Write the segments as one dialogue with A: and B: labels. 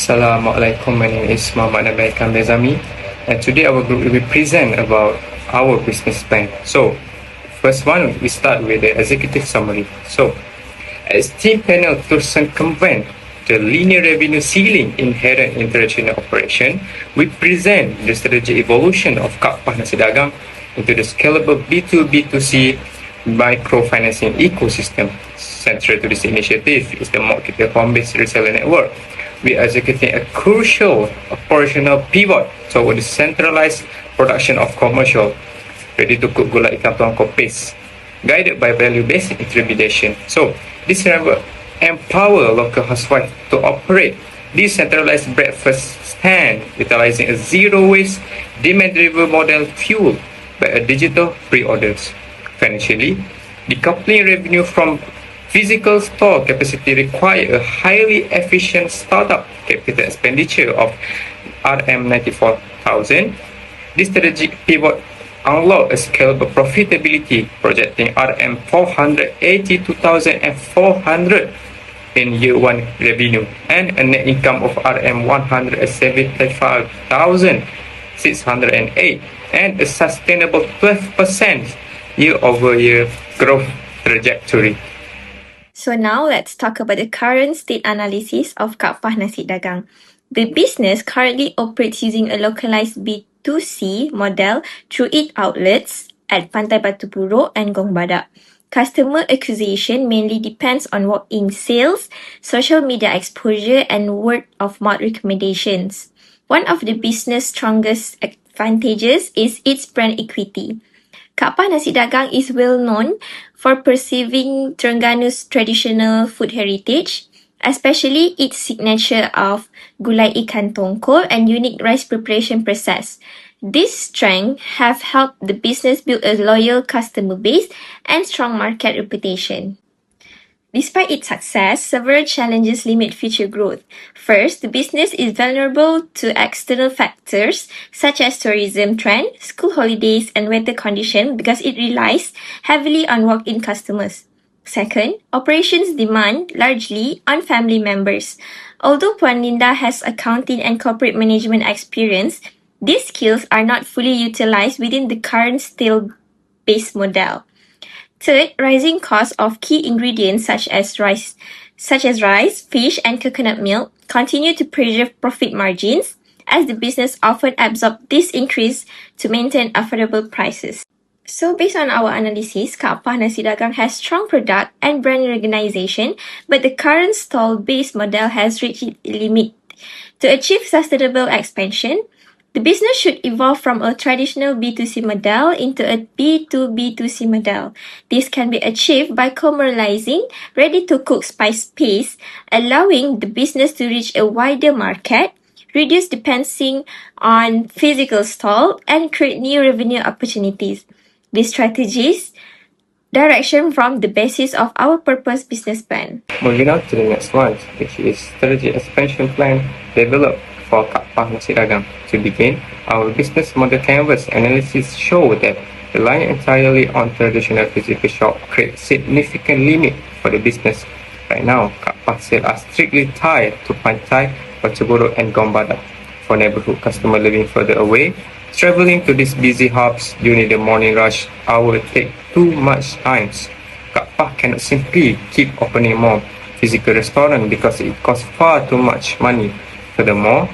A: Assalamualaikum, my name is Muhammad Nabil Kamezami, and today our group will present about our business plan. So, first one, we start with the executive summary. So, as team panel to circumvent the linear revenue ceiling inherent in traditional operation, we present the strategic evolution of Kapah Nasi Dagang into the scalable B2B2C microfinancing ecosystem. Central to this initiative is the market home-based reseller network. We are executing a crucial operational pivot toward the centralized production of commercial ready-to-cook gulai ikan pelangkau paste, guided by value-based intermediation. So, this network empower local housewives to operate decentralized breakfast stand utilizing a zero-waste, demand-driven model fueled by a digital pre-orders. Financially, decoupling revenue from physical store capacity require a highly efficient startup capital expenditure of RM94,000. This strategic pivot unlock a scalable profitability projecting RM482,400 in year one revenue and a net income of RM175,608 and a sustainable 12% year-over-year growth trajectory.
B: So now let's talk about the current state analysis of Kapah Nasi Dagang. The business currently operates using a localized B2C model through its outlets at Pantai Batu Buruk and Gong Badak. Customer acquisition mainly depends on walk-in sales, social media exposure, and word-of-mouth recommendations. One of the business' strongest advantages is its brand equity. Kapah Nasi Dagang is well known for preserving Terengganu's traditional food heritage, especially its signature of gulai ikan tongkol and unique rice preparation process. These strengths have helped the business build a loyal customer base and strong market reputation. Despite its success, several challenges limit future growth. First, the business is vulnerable to external factors such as tourism trend, school holidays, and weather condition because it relies heavily on walk-in customers. Second, operations demand largely on family members. Although Puan Linda has accounting and corporate management experience, these skills are not fully utilized within the current stale-based model. Third, rising costs of key ingredients such as rice, fish, and coconut milk continue to pressure profit margins as the business often absorbs this increase to maintain affordable prices. So based on our analysis, Kapah Nasi Dagang has strong product and brand recognition, but the current stall-based model has reached its limit. To achieve sustainable expansion, the business should evolve from a traditional B2C model into a B2B2C model. This can be achieved by commercializing ready-to-cook spice paste, allowing the business to reach a wider market, reduce dependency on physical stall, and create new revenue opportunities. These strategies direction from the basis of our purpose business plan.
A: Moving on to the next one, which is strategy expansion plan developed for Kapah Nasi Dagang. To begin, our business model canvas analysis show that relying entirely on traditional physical shop creates significant limit for the business. Right now, Kapah sales are strictly tied to Pantai Batu Buruk and Gong Badak. For neighborhood customer living further away, traveling to these busy hubs during the morning rush hour take too much time. Kapah cannot simply keep opening more physical restaurant because it costs far too much money. Furthermore,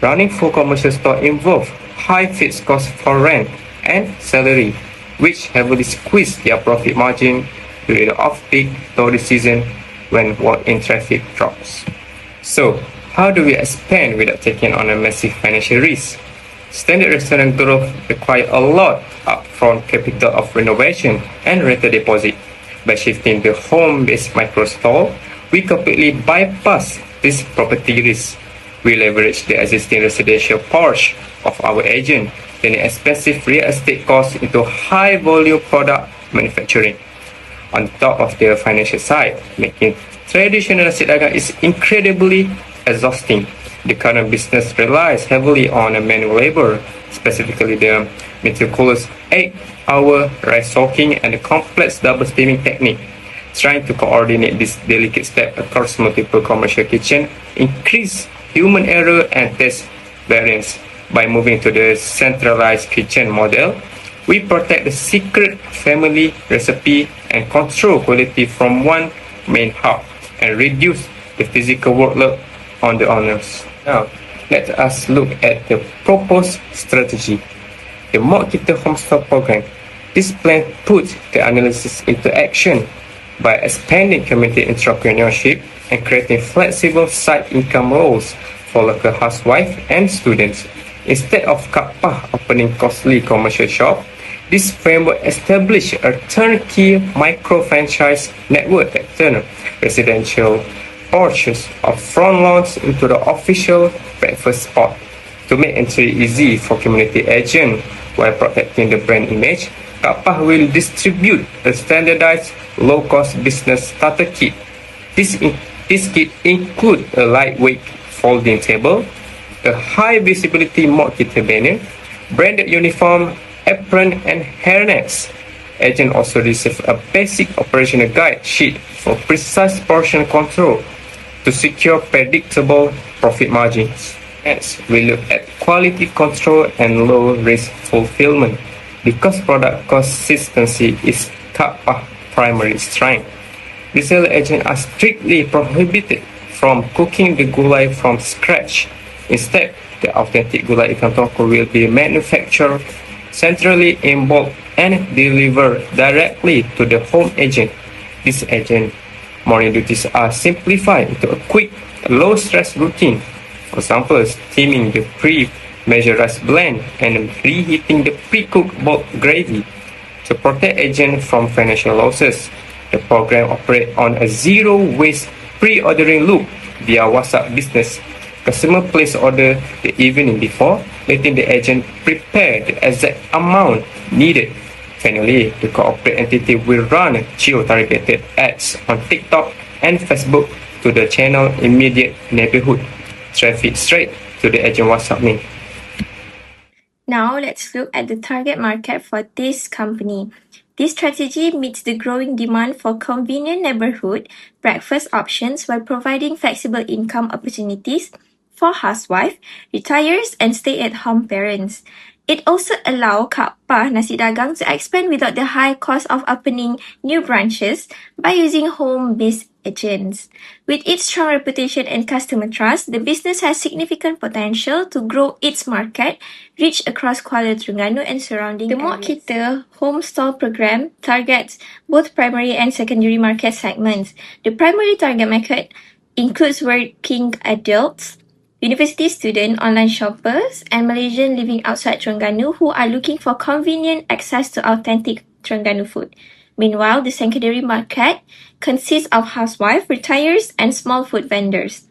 A: running full commercial store involves high fixed costs for rent and salary, which heavily squeeze their profit margin during the off-peak tourist season when walk-in traffic drops. So, how do we expand without taking on a massive financial risk? Standard restaurant growth requires a lot upfront capital of renovation and rental deposit. By shifting the home-based micro store, we completely bypass this property risk. We leverage the existing residential portion of our agent, turning expensive real estate costs into high-volume product manufacturing. On top of the financial side, making traditional nasi dagang is incredibly exhausting. The current business relies heavily on manual labor, specifically the meticulous 8-hour rice soaking and the complex double steaming technique. Trying to coordinate this delicate step across multiple commercial kitchens increase human error and test variance. By moving to the centralized kitchen model, we protect the secret family recipe and control quality from one main hub and reduce the physical workload on the owners. Now, let us look at the proposed strategy. The Mak Kita Homestore program. This plan puts the analysis into action by expanding community entrepreneurship and creating flexible side income roles for local housewives and students. Instead of Kapah opening costly commercial shop, this framework established a turnkey micro-franchise network that turned residential portions of front lawns into the official breakfast spot. To make entry easy for community agents while protecting the brand image, Kapah will distribute a standardized low-cost business starter kit. This kit includes a lightweight folding table, a high-visibility Mak Kita banner, branded uniform, apron, and hairnets. Agent also receive a basic operational guide sheet for precise portion control to secure predictable profit margins. Next, we look at quality control and low-risk fulfillment. Because product consistency is Kapah's primary strength, resale agents are strictly prohibited from cooking the gulai from scratch. Instead, the authentic gulai ikan tongkol will be manufactured centrally in bulk and delivered directly to the home agent. This agent morning duties are simplified into a quick, low-stress routine. For example, steaming the pre-measured rice blend and reheating the pre-cooked bulk gravy. To protect agents from financial losses, the program operates on a zero-waste pre-ordering loop via WhatsApp Business. Customer place order the evening before, letting the agent prepare the exact amount needed. Finally, the corporate entity will run geo-targeted ads on TikTok and Facebook to the channel immediate neighborhood. Traffic straight to the agent WhatsApp link.
B: Now let's look at the target market for this company. This strategy meets the growing demand for convenient neighborhood breakfast options while providing flexible income opportunities for housewives, retirees, and stay-at-home parents. It also allows Kapah Nasi Dagang to expand without the high cost of opening new branches by using home-based agents. With its strong reputation and customer trust, the business has significant potential to grow its market reach across Kuala Terengganu and surrounding areas. The Mak Kita Home Store program targets both primary and secondary market segments. The primary target market includes working adults, university students, online shoppers, and Malaysians living outside Terengganu who are looking for convenient access to authentic Terengganu food. Meanwhile, the secondary market consists of housewives, retirees, and small food vendors.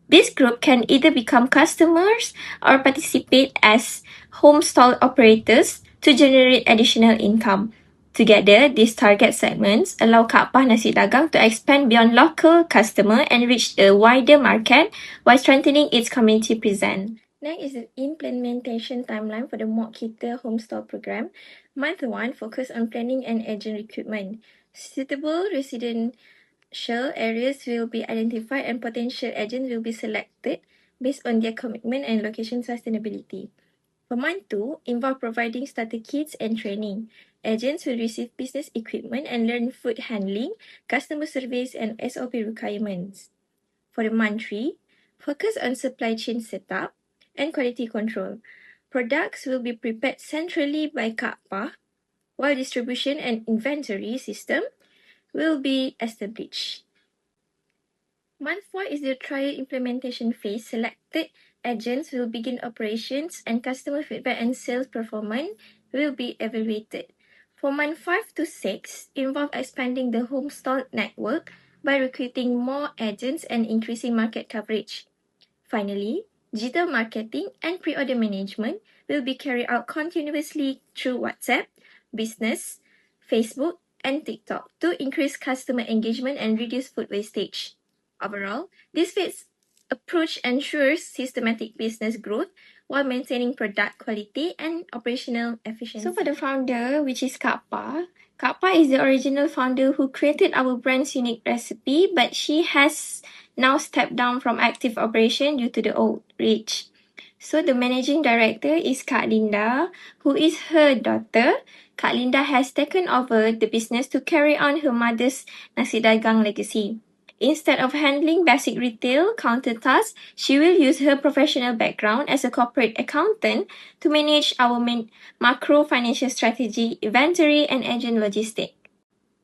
B: This group can either become customers or participate as home stall operators to generate additional income. Together, these target segments allow Kapah Nasi Dagang to expand beyond local customer and reach a wider market while strengthening its community presence. Next is the implementation timeline for the Mak Kita Home Store program. Month 1 focus on planning and agent recruitment. Suitable residential areas will be identified and potential agents will be selected based on their commitment and location sustainability. For month 2, involve providing starter kits and training. Agents will receive business equipment and learn food handling, customer service, and SOP requirements. For the month 3, focus on supply chain setup and quality control. Products will be prepared centrally by Kapah, while distribution and inventory system will be established. Month 4 is the trial implementation phase. Selected agents will begin operations and customer feedback and sales performance will be evaluated. For month 5 to 6, involve expanding the home store network by recruiting more agents and increasing market coverage. Finally, digital marketing and pre-order management will be carried out continuously through WhatsApp, Business, Facebook, and TikTok to increase customer engagement and reduce food wastage. Overall, this phased approach ensures systematic business growth while maintaining product quality and operational efficiency. So for the founder, which is Kapah is the original founder who created our brand's unique recipe, but she has now stepped down from active operation due to the old age. So the managing director is Kak Linda, who is her daughter. Kak Linda has taken over the business to carry on her mother's nasi dagang legacy. Instead of handling basic retail counter tasks, she will use her professional background as a corporate accountant to manage our macro financial strategy, inventory, and agent logistics.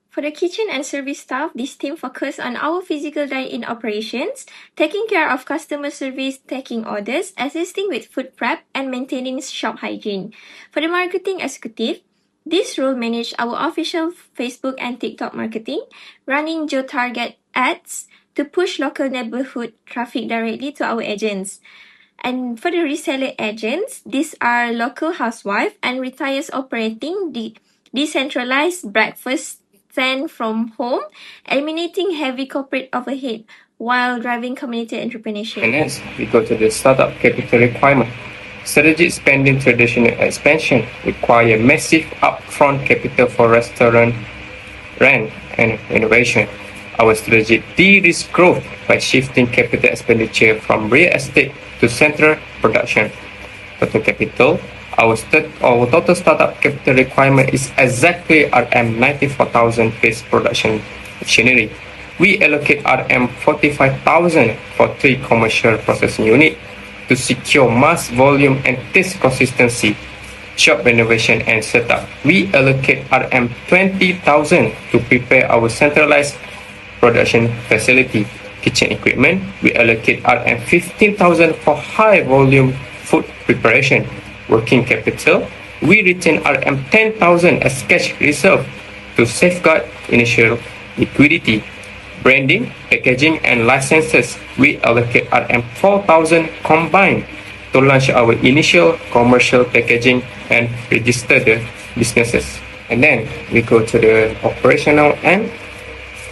B: For the kitchen and service staff, this team focus on our physical dine-in operations, taking care of customer service, taking orders, assisting with food prep, and maintaining shop hygiene. For the marketing executive, this role manage our official Facebook and TikTok marketing, running geo-target ads to push local neighborhood traffic directly to our agents. And for the reseller agents, these are local housewives and retirees operating the decentralized breakfast stand from home, eliminating heavy corporate overhead while driving community entrepreneurship.
A: And next, we go to the startup capital requirement. Strategic spending traditional expansion require massive upfront capital for restaurant, rent, and innovation. Our strategy de-risk growth by shifting capital expenditure from real estate to central production. Total capital, our total startup capital requirement is exactly RM 94,000 base production machinery. We allocate RM 45,000 for 3 commercial processing units to secure mass volume and taste consistency. Shop renovation and setup, we allocate RM 20,000 to prepare our centralized production facility. Kitchen equipment, we allocate RM 15,000 for high volume food preparation. Working capital, we retain RM 10,000 as cash reserve to safeguard initial liquidity. Branding, packaging, and licenses, we allocate RM 4,000 combined to launch our initial commercial packaging and register the businesses. And then we go to the operational and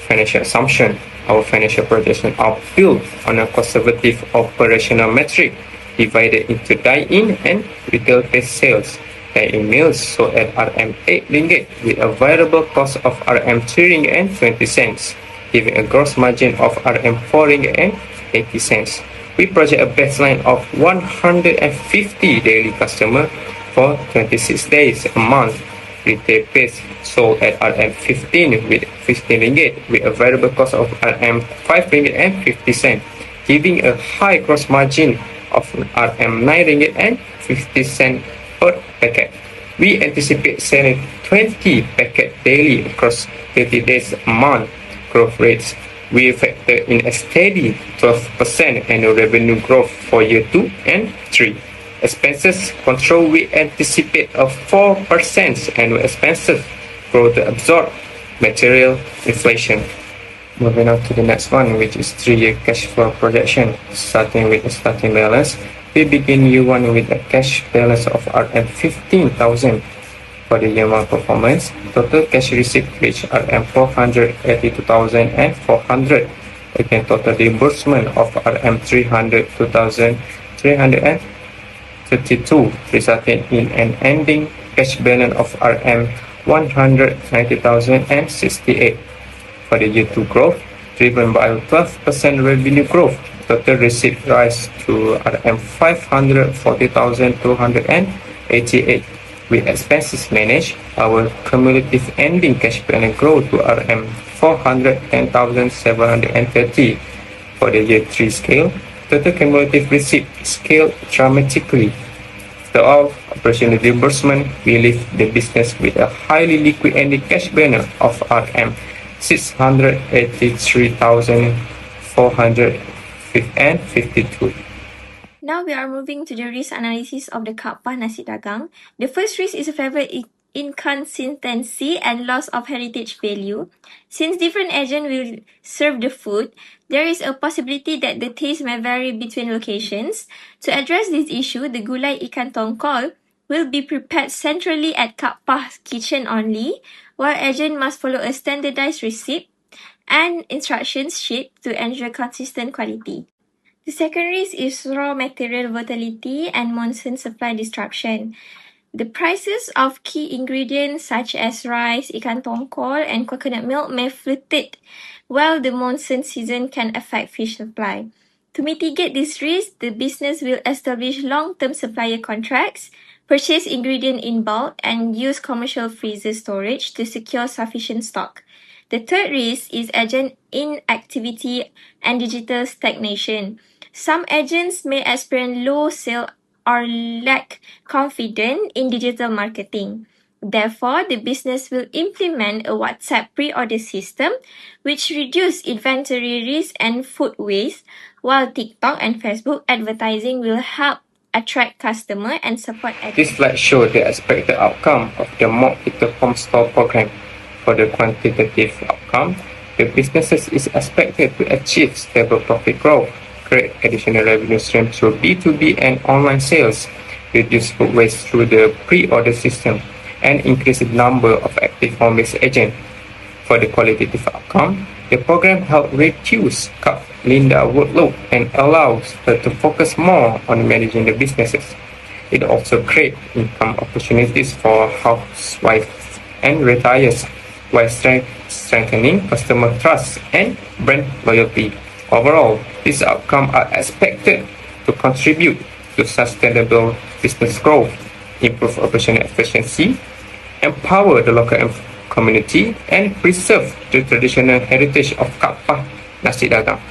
A: financial assumption. Our financial projections are built on a conservative operational metric divided into dine-in and retail-based sales. Dine-in meals sold at RM 8 ringgit with a variable cost of RM 3 ringgit and 20 cents, giving a gross margin of RM 4 ringgit and 80 cents. We project a baseline of 150 daily customers for 26 days a month. Retail base sold at RM 15 with 15 ringgit with a variable cost of RM 5 ringgit and 50 cents, giving a high gross margin of RM 9 ringgit and 50 cents per packet. We anticipate selling 20 packets daily across 30 days a month. Growth rates, we factor in a steady 12% annual revenue growth for year 2 and 3. Expenses control, we anticipate a 4% annual expenses growth to absorb material inflation. Moving on to the next one, which is 3-year cash flow projection. Starting with the starting balance, we begin year 1 with a cash balance of RM 15,000. For the year 1 performance, total cash receipt reached RM 482,400. Again, total disbursement of RM 302,332, resulting in an ending cash balance of RM 190,068. For the year 2 growth, driven by a 12% revenue growth, total receipt rise to RM 540,288. With expenses managed, our cumulative ending cash balance grew to RM 410,730. For the year 3 scale, total cumulative receipt scaled dramatically. After all operational disbursement, we leave the business with a highly liquid ending cash balance of RM 683,452.
B: Now we are moving to the risk analysis of the Kappa Nasi Dagang. The first risk is a flavor inconsistency and loss of heritage value. Since different agents will serve the food, there is a possibility that the taste may vary between locations. To address this issue, the gulai ikan tongkol will be prepared centrally at Kappa's kitchen only, while agent must follow a standardized receipt and instructions sheet to ensure consistent quality. The second risk is raw material volatility and monsoon supply disruption. The prices of key ingredients such as rice, ikan tongkol, and coconut milk may fluctuate, while the monsoon season can affect fish supply. To mitigate this risk, the business will establish long-term supplier contracts, purchase ingredient in bulk, and use commercial freezer storage to secure sufficient stock. The third risk is agent inactivity and digital stagnation. Some agents may experience low sales or lack confidence in digital marketing. Therefore, the business will implement a WhatsApp pre-order system which reduce inventory risk and food waste, while TikTok and Facebook advertising will help attract customers and support
A: This slide shows the expected outcome of the mock Little Home Store program. For the quantitative outcome, the businesses is expected to achieve stable profit growth, create additional revenue streams through B2B and online sales, reduce food waste through the pre-order system, and increase the number of active home-based agents. For the qualitative outcome, the program helps reduce Kak Linda workload and allows her to focus more on managing the businesses. It also creates income opportunities for housewives and retirees while strengthening customer trust and brand loyalty. Overall, these outcomes are expected to contribute to sustainable business growth, improve operational efficiency, empower the local community, and preserve the traditional heritage of Kak Nasi Dagang.